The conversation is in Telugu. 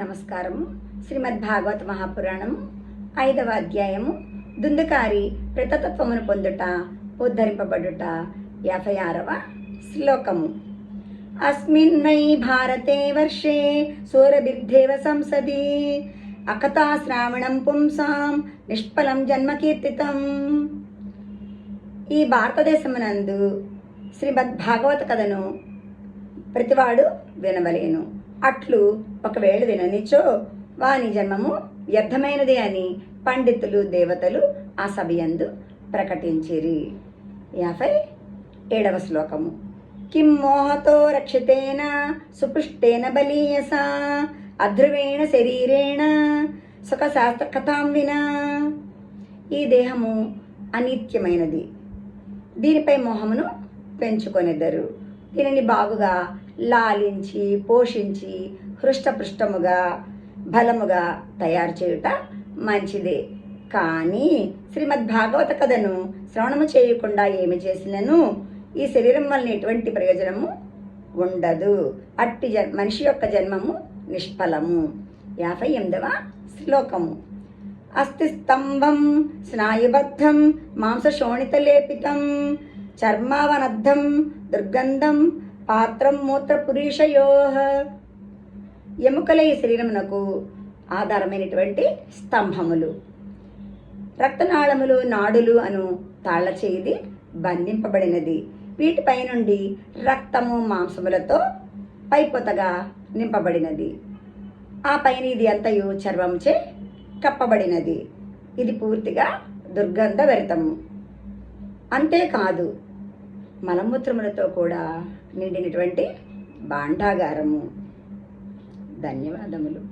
నమస్కారము. శ్రీమద్ భాగవత మహాపురాణము 5వ అధ్యాయము దుందుకారి ప్రతతత్వమును పొందుట ఉద్ధరింపబడుట 56వ శ్లోకము. అస్మిన్నై భారతే వర్షే సూరబిర్దేవ సంసది అకథా శ్రావణం పుంసాం నిష్ఫలం జన్మకీర్తితం. ఈ భారతదేశమునందు శ్రీమద్ భాగవత కథను ప్రతివాడు వినవలేను. అట్లు ఒకవేళ విననిచో వాని జన్మము వ్యర్థమైనది అని పండితులు దేవతలు ఆ సభయందు ప్రకటించిరి. 57వ శ్లోకము. కిం మోహతో రక్షితేన సుపుష్టేన బలీయసా అధ్రువేణ శరీరేణ సుఖశాస్త్ర కథాం వినా. ఈ దేహము అనిత్యమైనది, దీనిపై మోహమును పెంచుకొనిద్దరు. దీనిని బాగుగా లాలించి పోషించి హృష్టపృష్టముగా బలముగా తయారు చేయుట మంచిదే. కానీ శ్రీమద్ భాగవత కథను శ్రవణము చేయకుండా ఏమి చేసినను ఈ శరీరం వలన ఎటువంటి ప్రయోజనము ఉండదు. అట్టి మనిషి యొక్క జన్మము నిష్ఫలము. 58వ శ్లోకము. అస్థి స్తంభం స్నాయుబద్ధం మాంసశోణితలేపితం చర్మావనద్ధం దుర్గంధం పాత్రం మూత్రపురీషయో. ఎముకల ఈ శరీరమునకు ఆధారమైనటువంటి స్తంభములు, రక్తనాళములు, నాడులు అను తాళ్ల చేది బంధింపబడినది. వీటిపై నుండి రక్తము మాంసములతో పైపోతగా నింపబడినది. ఆ పైన ఇది అంతయు చర్మముచే కప్పబడినది. ఇది పూర్తిగా దుర్గంధభరితము. అంతేకాదు మలమూత్రములతో కూడా నిండినటువంటి భాండాగారము. ధన్యవాదములు.